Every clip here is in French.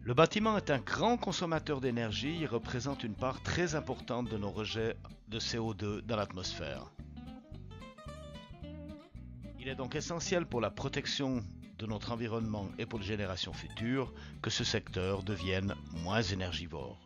Le bâtiment est un grand consommateur d'énergie et représente une part très importante de nos rejets de CO2 dans l'atmosphère. Il est donc essentiel pour la protection de notre environnement et pour les générations futures que ce secteur devienne moins énergivore.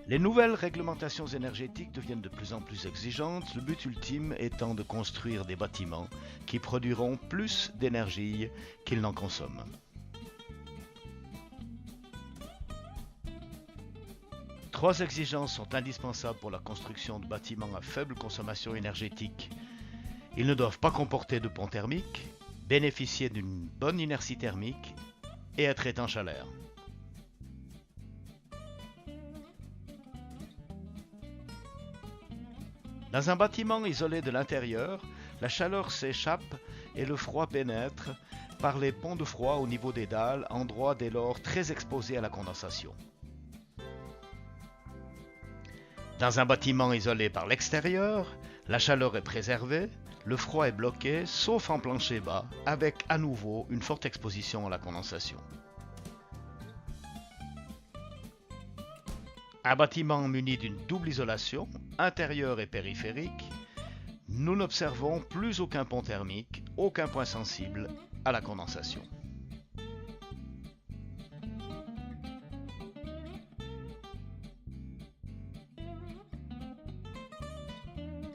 Les nouvelles réglementations énergétiques deviennent de plus en plus exigeantes, le but ultime étant de construire des bâtiments qui produiront plus d'énergie qu'ils n'en consomment. Trois exigences sont indispensables pour la construction de bâtiments à faible consommation énergétique. Ils ne doivent pas comporter de pont thermique, bénéficier d'une bonne inertie thermique et être étanches à l'air. Dans un bâtiment isolé de l'intérieur, la chaleur s'échappe et le froid pénètre par les ponts de froid au niveau des dalles, endroit dès lors très exposé à la condensation. Dans un bâtiment isolé par l'extérieur, la chaleur est préservée, le froid est bloqué, sauf en plancher bas, avec à nouveau une forte exposition à la condensation. Un bâtiment muni d'une double isolation, intérieure et périphérique, nous n'observons plus aucun pont thermique, aucun point sensible à la condensation.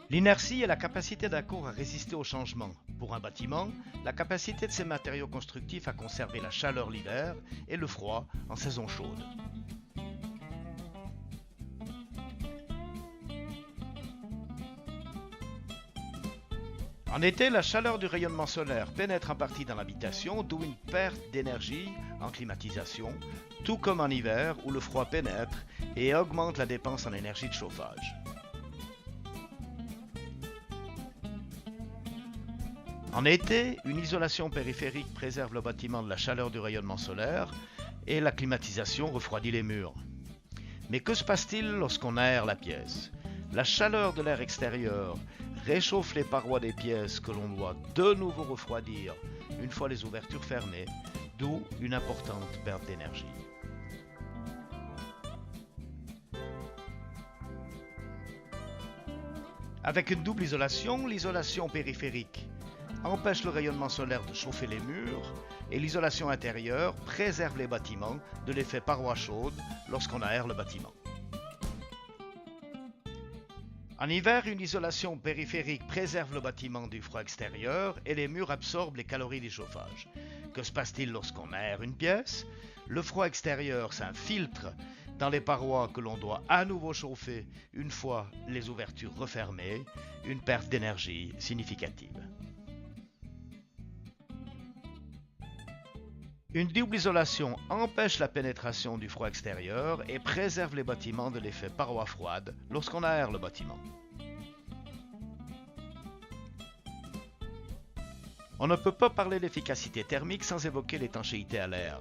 L'inertie est la capacité d'un corps à résister au changement. Pour un bâtiment, la capacité de ses matériaux constructifs à conserver la chaleur l'hiver et le froid en saison chaude. En été, la chaleur du rayonnement solaire pénètre en partie dans l'habitation, d'où une perte d'énergie en climatisation, tout comme en hiver où le froid pénètre et augmente la dépense en énergie de chauffage. En été, une isolation périphérique préserve le bâtiment de la chaleur du rayonnement solaire et la climatisation refroidit les murs. Mais que se passe-t-il lorsqu'on aère la pièce ? La chaleur de l'air extérieur réchauffe les parois des pièces que l'on doit de nouveau refroidir une fois les ouvertures fermées, d'où une importante perte d'énergie. Avec une double isolation, l'isolation périphérique empêche le rayonnement solaire de chauffer les murs et l'isolation intérieure préserve les bâtiments de l'effet paroi chaude lorsqu'on aère le bâtiment. En hiver, une isolation périphérique préserve le bâtiment du froid extérieur et les murs absorbent les calories du chauffage. Que se passe-t-il lorsqu'on aère une pièce ? Le froid extérieur s'infiltre dans les parois que l'on doit à nouveau chauffer une fois les ouvertures refermées, une perte d'énergie significative. Une double isolation empêche la pénétration du froid extérieur et préserve les bâtiments de l'effet paroi froide lorsqu'on aère le bâtiment. On ne peut pas parler d'efficacité thermique sans évoquer l'étanchéité à l'air.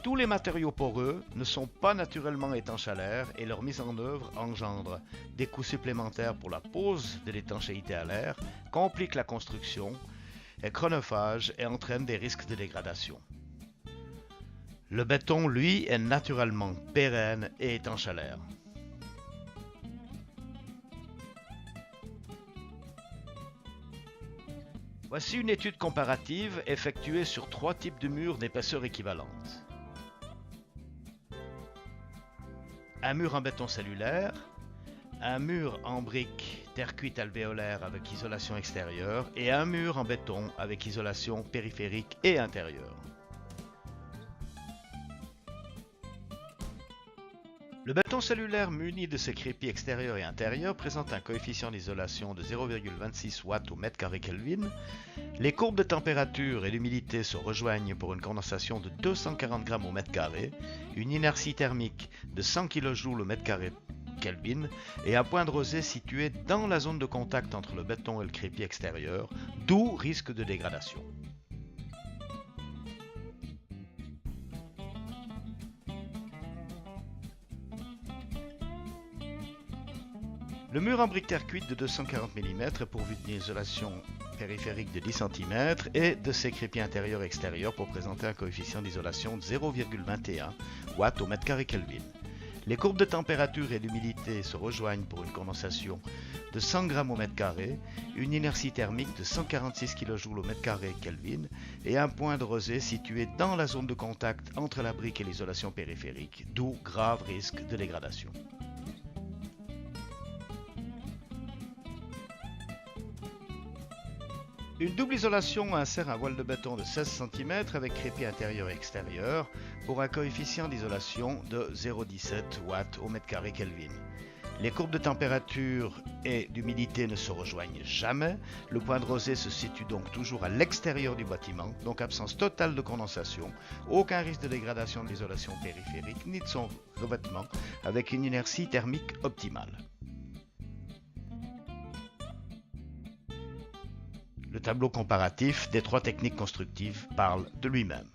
Tous les matériaux poreux ne sont pas naturellement étanches à l'air et leur mise en œuvre engendre des coûts supplémentaires pour la pose de l'étanchéité à l'air, complique la construction, est chronophage et entraîne des risques de dégradation. Le béton, lui, est naturellement pérenne et étanche à l'air. Voici une étude comparative effectuée sur 3 types de murs d'épaisseur équivalente. Un mur en béton cellulaire, un mur en briques terre cuite alvéolaire avec isolation extérieure et un mur en béton avec isolation périphérique et intérieure. Le béton cellulaire muni de ses crépis extérieurs et intérieurs présente un coefficient d'isolation de 0,26 watts au mètre carré Kelvin. Les courbes de température et l'humidité se rejoignent pour une condensation de 240 grammes au mètre carré, une inertie thermique de 100 kJ au mètre carré Kelvin et un point de rosée situé dans la zone de contact entre le béton et le crépi extérieur, d'où risque de dégradation. Le mur en brique terre cuite de 240 mm est pourvu d'une isolation périphérique de 10 cm et de ses crépiers intérieurs et extérieurs pour présenter un coefficient d'isolation de 0,21 watts au mètre carré Kelvin. Les courbes de température et d'humidité se rejoignent pour une condensation de 100 g au mètre carré, une inertie thermique de 146 kJ au mètre carré Kelvin et un point de rosée situé dans la zone de contact entre la brique et l'isolation périphérique, d'où grave risque de dégradation. Une double isolation insère un voile de béton de 16 cm avec crépier intérieur et extérieur pour un coefficient d'isolation de 0,17 watts au mètre carré Kelvin. Les courbes de température et d'humidité ne se rejoignent jamais. Le point de rosée se situe donc toujours à l'extérieur du bâtiment, donc absence totale de condensation, aucun risque de dégradation de l'isolation périphérique ni de son revêtement avec une inertie thermique optimale. Le tableau comparatif des trois techniques constructives parle de lui-même.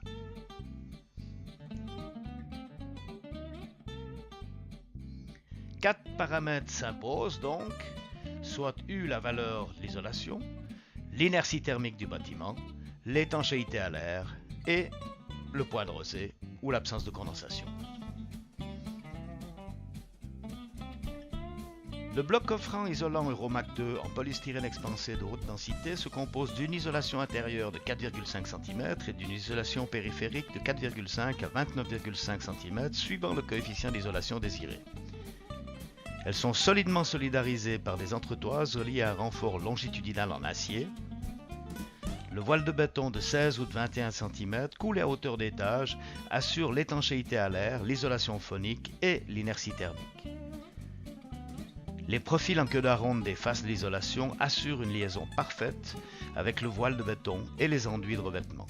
Quatre paramètres s'imposent donc, soit U la valeur de l'isolation, l'inertie thermique du bâtiment, l'étanchéité à l'air et le point de rosée ou l'absence de condensation. Le bloc coffrant isolant Euromac 2 en polystyrène expansé de haute densité se compose d'une isolation intérieure de 4,5 cm et d'une isolation périphérique de 4,5 à 29,5 cm suivant le coefficient d'isolation désiré. Elles sont solidement solidarisées par des entretoises reliées à un renfort longitudinal en acier. Le voile de béton de 16 ou de 21 cm coulé à hauteur d'étage assure l'étanchéité à l'air, l'isolation phonique et l'inertie thermique. Les profils en queue d'aronde des faces de l'isolation assurent une liaison parfaite avec le voile de béton et les enduits de revêtement.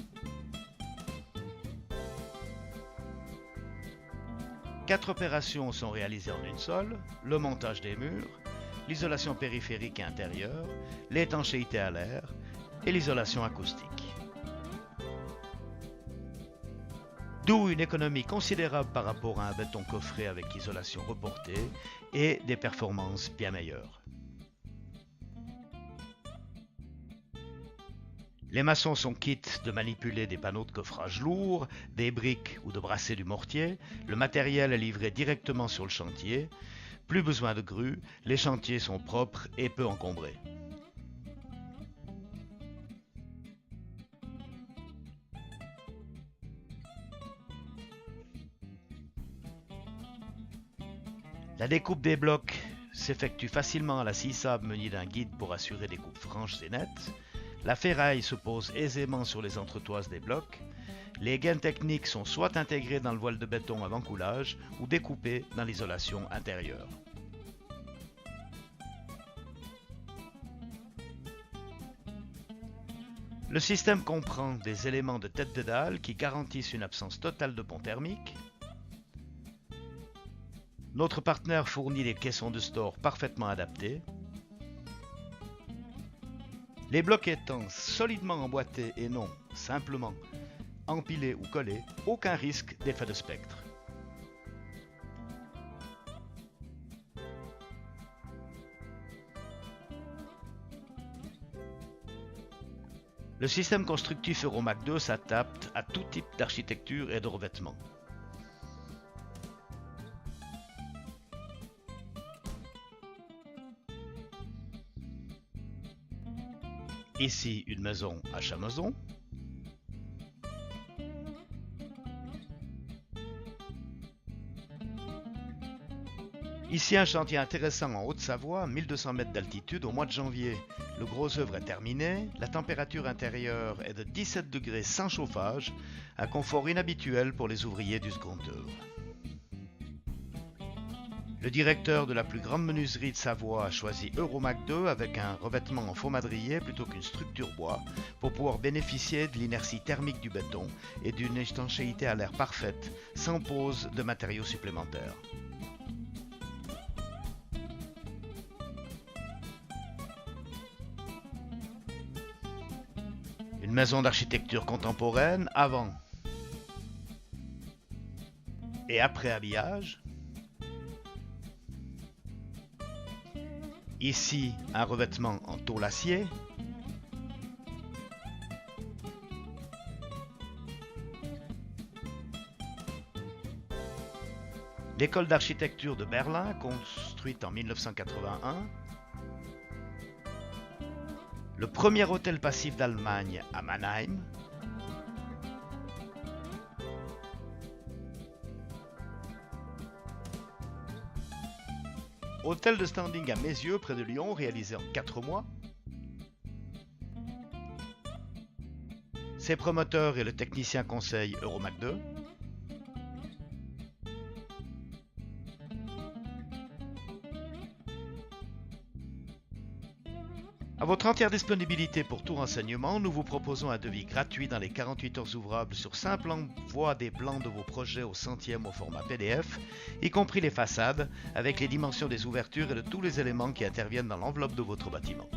4 opérations sont réalisées en une seule, le montage des murs, l'isolation périphérique et intérieure, l'étanchéité à l'air et l'isolation acoustique. D'où une économie considérable par rapport à un béton coffré avec isolation reportée et des performances bien meilleures. Les maçons sont quittes de manipuler des panneaux de coffrage lourds, des briques ou de brasser du mortier. Le matériel est livré directement sur le chantier. Plus besoin de grue, les chantiers sont propres et peu encombrés. La découpe des blocs s'effectue facilement à la scie sable munie d'un guide pour assurer des coupes franches et nettes. La ferraille se pose aisément sur les entretoises des blocs. Les gaines techniques sont soit intégrées dans le voile de béton avant coulage ou découpées dans l'isolation intérieure. Le système comprend des éléments de tête de dalle qui garantissent une absence totale de pont thermique. Notre partenaire fournit des caissons de store parfaitement adaptés. Les blocs étant solidement emboîtés et non simplement empilés ou collés, aucun risque d'effet de spectre. Le système constructif Euromac 2 s'adapte à tout type d'architecture et de revêtement. Ici, une maison à Chameson. Ici, un chantier intéressant en Haute-Savoie, 1200 mètres d'altitude au mois de janvier. Le gros œuvre est terminé, la température intérieure est de 17 degrés sans chauffage, un confort inhabituel pour les ouvriers du second œuvre. Le directeur de la plus grande menuiserie de Savoie a choisi Euromac 2 avec un revêtement en faux madrier plutôt qu'une structure bois pour pouvoir bénéficier de l'inertie thermique du béton et d'une étanchéité à l'air parfaite sans pose de matériaux supplémentaires. Une maison d'architecture contemporaine avant et après habillage. Ici, un revêtement en tôle acier. L'école d'architecture de Berlin, construite en 1981. Le premier hôtel passif d'Allemagne à Mannheim. Hôtel de standing à Mézieux, près de Lyon, réalisé en 4 mois. Ses promoteurs et le technicien conseil Euromac 2. À votre entière disponibilité pour tout renseignement, nous vous proposons un devis gratuit dans les 48 heures ouvrables sur simple envoi des plans de vos projets au centième au format PDF, y compris les façades, avec les dimensions des ouvertures et de tous les éléments qui interviennent dans l'enveloppe de votre bâtiment.